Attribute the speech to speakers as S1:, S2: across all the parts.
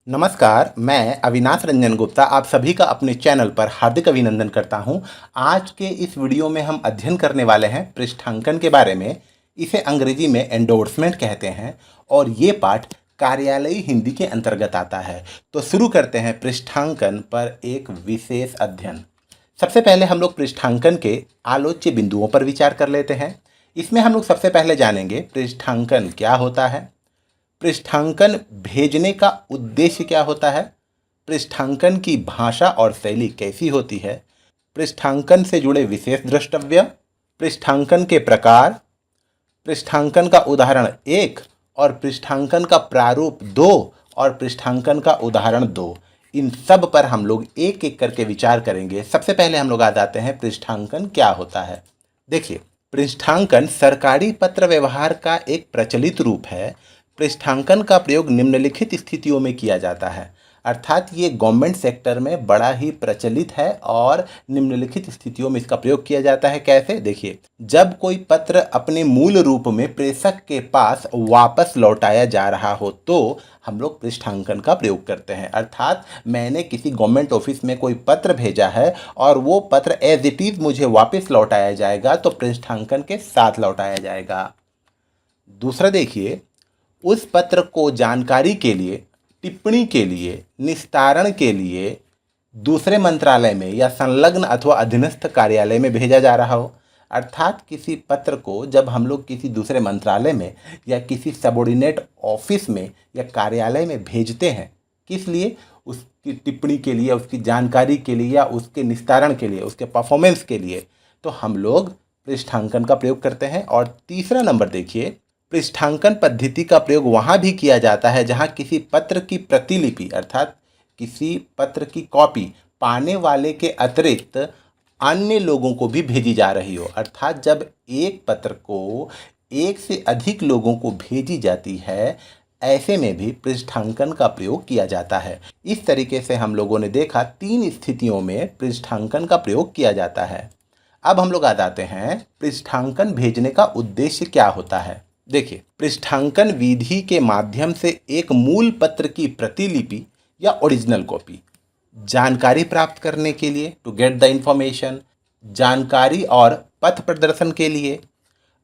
S1: नमस्कार, मैं अविनाश रंजन गुप्ता आप सभी का अपने चैनल पर हार्दिक अभिनंदन करता हूं। आज के इस वीडियो में हम अध्ययन करने वाले हैं पृष्ठांकन के बारे में। इसे अंग्रेजी में एंडोर्समेंट कहते हैं और ये पाठ कार्यालयी हिंदी के अंतर्गत आता है। तो शुरू करते हैं पृष्ठांकन पर एक विशेष अध्ययन। सबसे पहले हम लोग पृष्ठांकन के आलोच्य बिंदुओं पर विचार कर लेते हैं। इसमें हम लोग सबसे पहले जानेंगे पृष्ठांकन क्या होता है, पृष्ठांकन भेजने का उद्देश्य क्या होता है, पृष्ठांकन की भाषा और शैली कैसी होती है, पृष्ठांकन से जुड़े विशेष द्रष्टव्य, पृष्ठांकन के प्रकार, पृष्ठांकन का उदाहरण 1 और पृष्ठांकन का प्रारूप 2 और पृष्ठांकन का उदाहरण 2। इन सब पर हम लोग एक एक करके विचार करेंगे। सबसे पहले हम लोग आ जाते हैं पृष्ठांकन क्या होता है। देखिए, पृष्ठांकन सरकारी पत्र व्यवहार का एक प्रचलित रूप है। पृष्ठांकन का प्रयोग निम्नलिखित स्थितियों में किया जाता है, अर्थात ये गवर्नमेंट सेक्टर में बड़ा ही प्रचलित है और निम्नलिखित स्थितियों में इसका प्रयोग किया जाता है। कैसे? देखिए, जब कोई पत्र अपने मूल रूप में प्रेषक के पास वापस लौटाया जा रहा हो तो हम लोग पृष्ठांकन का प्रयोग करते हैं। अर्थात मैंने किसी गवर्नमेंट ऑफिस में कोई पत्र भेजा है और वो पत्र एज इट इज़ मुझे वापस लौटाया जाएगा तो पृष्ठांकन के साथ लौटाया जाएगा। दूसरा देखिए, उस पत्र को जानकारी के लिए, टिप्पणी के लिए, निस्तारण के लिए दूसरे मंत्रालय में या संलग्न अथवा अधीनस्थ कार्यालय में भेजा जा रहा हो। अर्थात किसी पत्र को जब हम लोग किसी दूसरे मंत्रालय में या किसी सबऑर्डिनेट ऑफिस में या कार्यालय में भेजते हैं, किस लिए? उसकी टिप्पणी के लिए, उसकी जानकारी के लिए या उसके निस्तारण के लिए, उसके परफॉर्मेंस के लिए, तो हम लोग पृष्ठांकन का प्रयोग करते हैं। और तीसरा नंबर देखिए, पृष्ठांकन पद्धति का प्रयोग वहाँ भी किया जाता है जहाँ किसी पत्र की प्रतिलिपि अर्थात किसी पत्र की कॉपी पाने वाले के अतिरिक्त अन्य लोगों को भी भेजी जा रही हो। अर्थात जब एक पत्र को एक से अधिक लोगों को भेजी जाती है, ऐसे में भी पृष्ठांकन का प्रयोग किया जाता है। इस तरीके से हम लोगों ने देखा 3 स्थितियों में पृष्ठांकन का प्रयोग किया जाता है। अब हम लोग आ जाते हैं पृष्ठांकन भेजने का उद्देश्य क्या होता है। देखिए, पृष्ठांकन विधि के माध्यम से एक मूल पत्र की प्रतिलिपि या ओरिजिनल कॉपी जानकारी प्राप्त करने के लिए, टू गेट द इंफॉर्मेशन, जानकारी और पथ प्रदर्शन के लिए,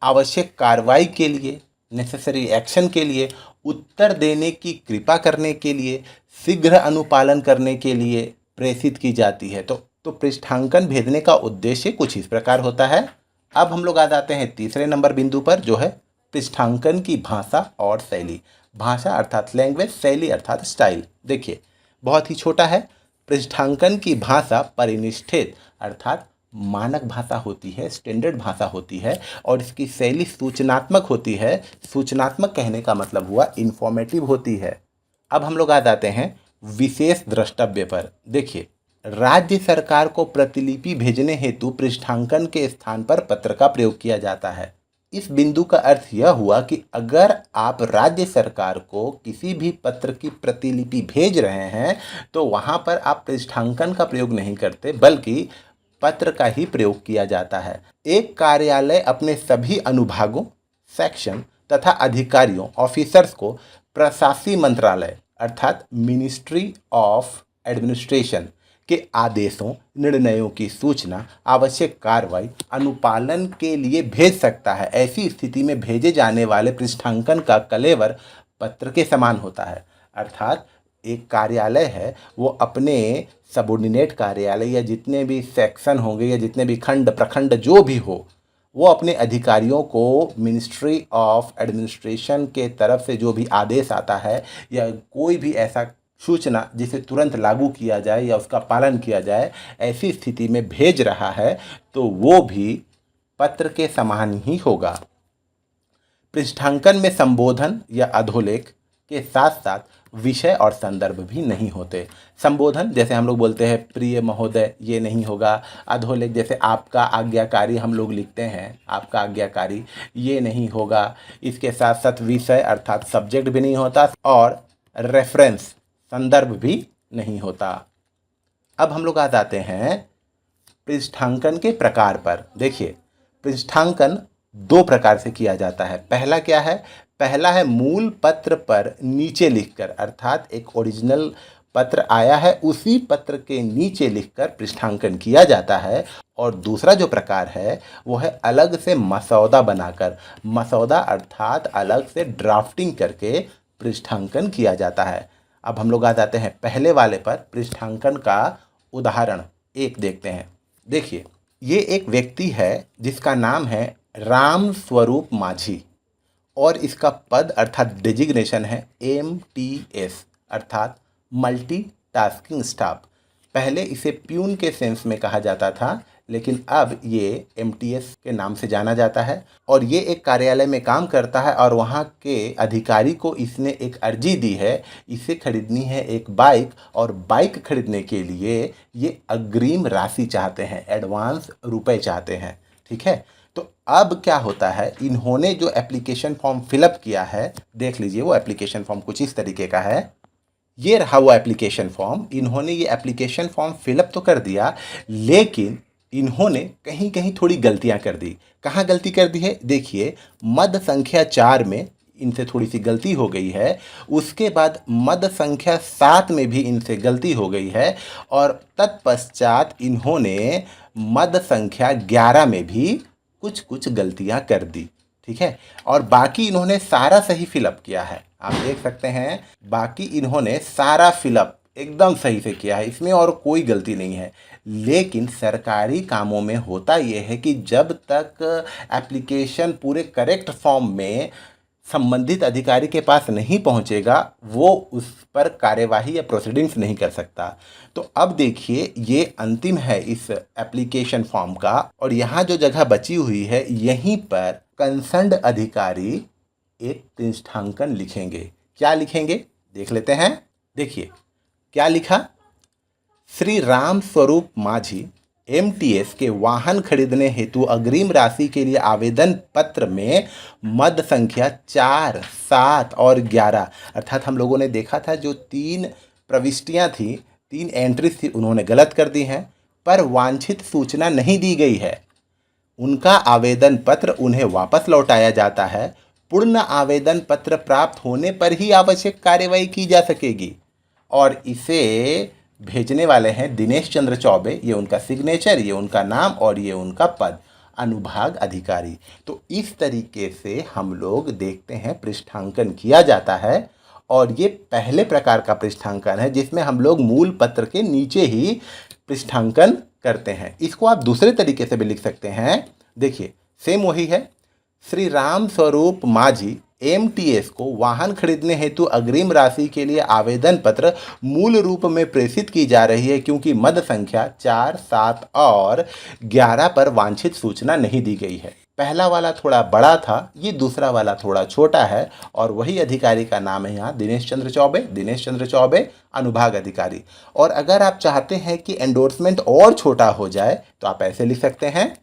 S1: आवश्यक कार्रवाई के लिए, नेसेसरी एक्शन के लिए, उत्तर देने की कृपा करने के लिए, शीघ्र अनुपालन करने के लिए प्रेषित की जाती है। तो पृष्ठांकन भेजने का उद्देश्य कुछ इस प्रकार होता है। अब हम लोग आ जाते हैं तीसरे नंबर बिंदु पर, जो है पृष्ठांकन की भाषा और शैली। भाषा अर्थात लैंग्वेज, शैली अर्थात स्टाइल। देखिए, बहुत ही छोटा है। पृष्ठांकन की भाषा परिनिष्ठित अर्थात मानक भाषा होती है, स्टैंडर्ड भाषा होती है और इसकी शैली सूचनात्मक होती है। सूचनात्मक कहने का मतलब हुआ इंफॉर्मेटिव होती है। अब हम लोग आ जाते हैं विशेष द्रष्टव्य पर। देखिए, राज्य सरकार को प्रतिलिपि भेजने हेतु पृष्ठांकन के स्थान पर पत्र का प्रयोग किया जाता है। इस बिंदु का अर्थ यह हुआ कि अगर आप राज्य सरकार को किसी भी पत्र की प्रतिलिपि भेज रहे हैं तो वहाँ पर आप पृष्ठांकन का प्रयोग नहीं करते, बल्कि पत्र का ही प्रयोग किया जाता है। एक कार्यालय अपने सभी अनुभागों, सेक्शन तथा अधिकारियों, ऑफिसर्स को प्रशासकीय मंत्रालय अर्थात मिनिस्ट्री ऑफ एडमिनिस्ट्रेशन के आदेशों, निर्णयों की सूचना, आवश्यक कार्रवाई, अनुपालन के लिए भेज सकता है। ऐसी स्थिति में भेजे जाने वाले पृष्ठांकन का कलेवर पत्र के समान होता है। अर्थात एक कार्यालय है, वो अपने सबऑर्डिनेट कार्यालय या जितने भी सेक्शन होंगे या जितने भी खंड, प्रखंड जो भी हो, वो अपने अधिकारियों को मिनिस्ट्री ऑफ एडमिनिस्ट्रेशन के तरफ से जो भी आदेश आता है या कोई भी ऐसा सूचना जिसे तुरंत लागू किया जाए या उसका पालन किया जाए, ऐसी स्थिति में भेज रहा है तो वो भी पत्र के समान ही होगा। पृष्ठांकन में संबोधन या अधोलेख के साथ साथ विषय और संदर्भ भी नहीं होते। संबोधन जैसे हम लोग बोलते हैं प्रिय महोदय, ये नहीं होगा। अधोलेख जैसे आपका आज्ञाकारी हम लोग लिखते हैं, आपका आज्ञाकारी, ये नहीं होगा। इसके साथ साथ विषय अर्थात सब्जेक्ट भी नहीं होता और रेफरेंस संदर्भ भी नहीं होता। अब हम लोग आ जाते हैं पृष्ठांकन के प्रकार पर। देखिए, पृष्ठांकन 2 प्रकार से किया जाता है। पहला क्या है? पहला है मूल पत्र पर नीचे लिखकर, अर्थात एक ओरिजिनल पत्र आया है उसी पत्र के नीचे लिखकर पृष्ठांकन किया जाता है। और दूसरा जो प्रकार है वो है अलग से मसौदा बनाकर, मसौदा अर्थात अलग से ड्राफ्टिंग करके पृष्ठांकन किया जाता है। अब हम लोग आ जाते हैं पहले वाले पर, पृष्ठांकन का उदाहरण एक देखते हैं। देखिए, ये एक व्यक्ति है जिसका नाम है राम स्वरूप माझी और इसका पद अर्थात डेजिग्नेशन है MTS अर्थात मल्टी टास्किंग स्टाफ। पहले इसे प्यून के सेंस में कहा जाता था, लेकिन अब ये MTS के नाम से जाना जाता है। और ये एक कार्यालय में काम करता है और वहाँ के अधिकारी को इसने एक अर्जी दी है, इसे खरीदनी है एक बाइक, और बाइक खरीदने के लिए ये अग्रिम राशि चाहते हैं, एडवांस रुपए चाहते हैं। ठीक है, तो अब क्या होता है, इन्होंने जो एप्लीकेशन फॉर्म फिलअप किया है, देख लीजिए वो एप्लीकेशन फॉर्म कुछ इस तरीके का है। ये रहा वो एप्लीकेशन फॉर्म। इन्होंने ये एप्लीकेशन फॉर्म फिलअप तो कर दिया, लेकिन इन्होंने कहीं कहीं थोड़ी गलतियां कर दी। कहाँ गलती कर दी है, देखिए मद संख्या 4 में इनसे थोड़ी सी गलती हो गई है, उसके बाद मद संख्या 7 में भी इनसे गलती हो गई है, और तत्पश्चात इन्होंने मद संख्या 11 में भी कुछ कुछ गलतियां कर दी। ठीक है, और बाकी इन्होंने सारा सही फिलअप किया है। आप देख सकते हैं बाकी इन्होंने सारा फिलअप एकदम सही से किया है, इसमें और कोई गलती नहीं है। लेकिन सरकारी कामों में होता यह है कि जब तक एप्लीकेशन पूरे करेक्ट फॉर्म में संबंधित अधिकारी के पास नहीं पहुंचेगा, वो उस पर कार्यवाही या प्रोसीडिंग्स नहीं कर सकता। तो अब देखिए ये अंतिम है इस एप्लीकेशन फॉर्म का, और यहाँ जो जगह बची हुई है यहीं पर कंसर्न्ड अधिकारी एक पृष्ठांकन लिखेंगे। क्या लिखेंगे देख लेते हैं। देखिए क्या लिखा, श्री राम स्वरूप माझी MTS के वाहन खरीदने हेतु अग्रिम राशि के लिए आवेदन पत्र में मद संख्या 4, 7 और 11, अर्थात हम लोगों ने देखा था जो 3 प्रविष्टियां थी, 3 एंट्रीज थी, उन्होंने गलत कर दी हैं, पर वांछित सूचना नहीं दी गई है। उनका आवेदन पत्र उन्हें वापस लौटाया जाता है। पूर्ण आवेदन पत्र प्राप्त होने पर ही आवश्यक कार्यवाही की जा सकेगी। और इसे भेजने वाले हैं दिनेश चंद्र चौबे, ये उनका सिग्नेचर, ये उनका नाम और ये उनका पद, अनुभाग अधिकारी। तो इस तरीके से हम लोग देखते हैं पृष्ठांकन किया जाता है, और ये पहले प्रकार का पृष्ठांकन है जिसमें हम लोग मूल पत्र के नीचे ही पृष्ठांकन करते हैं। इसको आप दूसरे तरीके से भी लिख सकते हैं। देखिए सेम वही है, श्री राम स्वरूप माझी MTS को वाहन खरीदने हेतु अग्रिम राशि के लिए आवेदन पत्र मूल रूप में प्रेषित की जा रही है, क्योंकि मद संख्या 4, 7 और 11 पर वांछित सूचना नहीं दी गई है। पहला वाला थोड़ा बड़ा था, ये दूसरा वाला थोड़ा छोटा है, और वही अधिकारी का नाम है यहाँ दिनेश चंद्र चौबे, दिनेश चंद्र चौबे अनुभाग अधिकारी। और अगर आप चाहते हैं कि एंडोर्समेंट और छोटा हो जाए तो आप ऐसे लिख सकते हैं,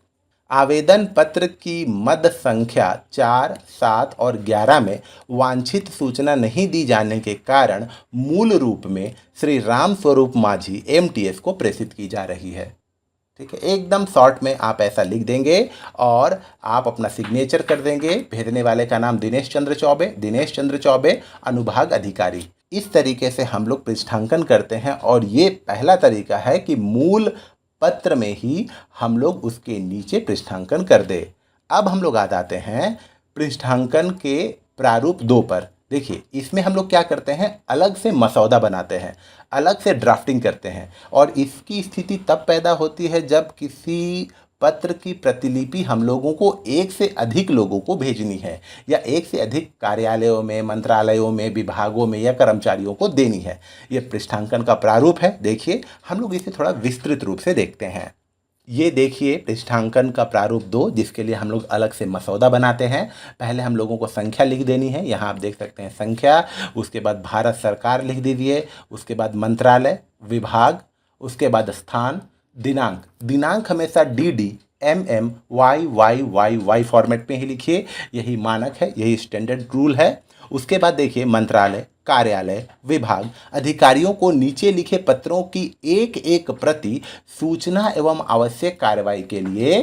S1: आवेदन पत्र की मद संख्या 4, 7 और 11 में वांछित सूचना नहीं दी जाने के कारण मूल रूप में श्री राम स्वरूप माझी MTS को प्रेषित की जा रही है। ठीक है, एकदम शॉर्ट में आप ऐसा लिख देंगे और आप अपना सिग्नेचर कर देंगे। भेजने वाले का नाम दिनेश चंद्र चौबे, दिनेश चंद्र चौबे अनुभाग अधिकारी। इस तरीके से हम लोग पृष्ठांकन करते हैं, और ये पहला तरीका है कि मूल पत्र में ही हम लोग उसके नीचे पृष्ठांकन कर दे। अब हम लोग आ जाते हैं पृष्ठांकन के प्रारूप 2 पर। देखिए इसमें हम लोग क्या करते हैं, अलग से मसौदा बनाते हैं, अलग से ड्राफ्टिंग करते हैं। और इसकी स्थिति तब पैदा होती है जब किसी पत्र की प्रतिलिपि हम लोगों को एक से अधिक लोगों को भेजनी है, या एक से अधिक कार्यालयों में, मंत्रालयों में, विभागों में या कर्मचारियों को देनी है। ये पृष्ठांकन का प्रारूप है। देखिए हम लोग इसे थोड़ा विस्तृत रूप से देखते हैं। ये देखिए पृष्ठांकन का प्रारूप 2, जिसके लिए हम लोग अलग से मसौदा बनाते हैं। पहले हम लोगों को संख्या लिख देनी है, यहाँ आप देख सकते हैं संख्या, उसके बाद भारत सरकार लिख दीजिए, उसके बाद मंत्रालय, विभाग, उसके बाद स्थान, दिनांक। दिनांक हमेशा DD, MM, YYYY फॉर्मेट में ही लिखिए, यही मानक है, यही स्टैंडर्ड रूल है। उसके बाद देखिए मंत्रालय, कार्यालय, विभाग, अधिकारियों को नीचे लिखे पत्रों की एक एक प्रति सूचना एवं आवश्यक कार्रवाई के लिए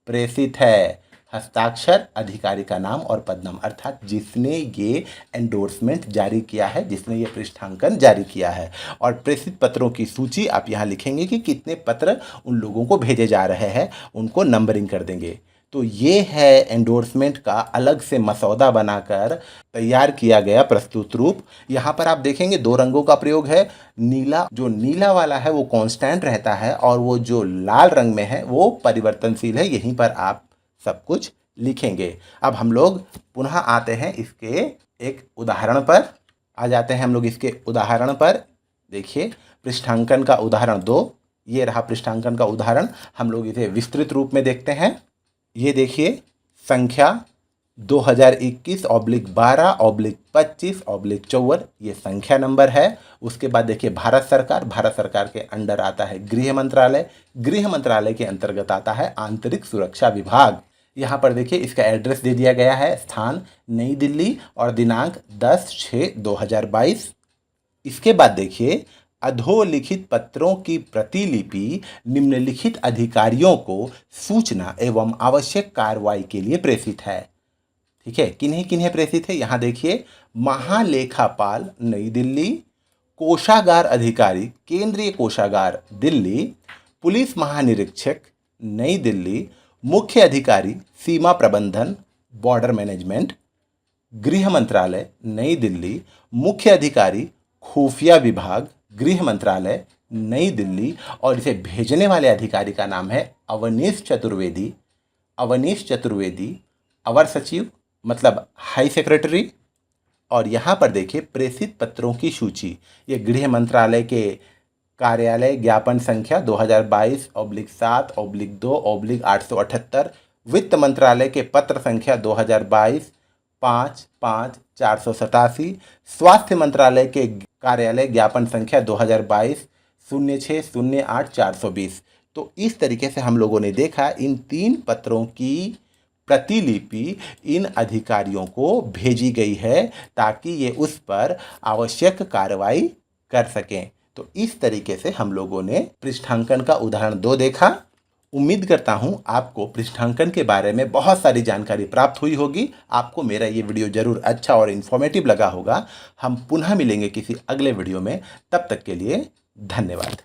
S1: प्रेषित है। हस्ताक्षर, अधिकारी का नाम और पदनाम, अर्थात जिसने ये एंडोर्समेंट जारी किया है, जिसने ये पृष्ठांकन जारी किया है। और प्रेषित पत्रों की सूची आप यहाँ लिखेंगे कि कितने पत्र उन लोगों को भेजे जा रहे हैं, उनको नंबरिंग कर देंगे। तो ये है एंडोर्समेंट का अलग से मसौदा बनाकर तैयार किया गया प्रस्तुत रूप। यहाँ पर आप देखेंगे 2 रंगों का प्रयोग है। नीला, जो नीला वाला है वो कांस्टेंट रहता है और वो जो लाल रंग में है वो परिवर्तनशील है। यहीं पर आप सब कुछ लिखेंगे। अब हम लोग पुनः आते हैं इसके एक उदाहरण पर। आ जाते हैं हम लोग इसके उदाहरण पर। देखिए, पृष्ठांकन का उदाहरण 2, ये रहा पृष्ठांकन का उदाहरण। हम लोग इसे विस्तृत रूप में देखते हैं। ये देखिए, संख्या 2021/12/25/54 ये संख्या नंबर है। उसके बाद देखिए भारत सरकार के अंडर आता है गृह मंत्रालय के अंतर्गत आता है आंतरिक सुरक्षा विभाग। यहाँ पर देखिए इसका एड्रेस दे दिया गया है, स्थान नई दिल्ली और दिनांक 10/6/2022। इसके बाद देखिए, अधोलिखित पत्रों की प्रतिलिपि निम्नलिखित अधिकारियों को सूचना एवं आवश्यक कार्रवाई के लिए प्रेषित है। ठीक है, किन्हें किन्हें प्रेषित है, यहाँ देखिए, महालेखापाल नई दिल्ली, कोषागार अधिकारी केंद्रीय कोषागार दिल्ली, पुलिस महानिरीक्षक नई दिल्ली, मुख्य अधिकारी सीमा प्रबंधन बॉर्डर मैनेजमेंट, गृह मंत्रालय नई दिल्ली, मुख्य अधिकारी खुफिया विभाग गृह मंत्रालय नई दिल्ली, और इसे भेजने वाले अधिकारी का नाम है अवनीश चतुर्वेदी। अवर सचिव मतलब हाई सेक्रेटरी। और यहाँ पर देखिए प्रेषित पत्रों की सूची, ये गृह मंत्रालय के कार्यालय ज्ञापन संख्या 2022/7/2/878, वित्त मंत्रालय के पत्र संख्या 2022/5/487, स्वास्थ्य मंत्रालय के कार्यालय ज्ञापन संख्या 2022/06/08/420। तो इस तरीके से हम लोगों ने देखा इन 3 पत्रों की प्रतिलिपि इन अधिकारियों को भेजी गई है ताकि ये उस पर आवश्यक कार्रवाई कर सकें। तो इस तरीके से हम लोगों ने पृष्ठांकन का उदाहरण 2 देखा। उम्मीद करता हूं आपको पृष्ठांकन के बारे में बहुत सारी जानकारी प्राप्त हुई होगी। आपको मेरा ये वीडियो जरूर अच्छा और इन्फॉर्मेटिव लगा होगा। हम पुनः मिलेंगे किसी अगले वीडियो में। तब तक के लिए धन्यवाद।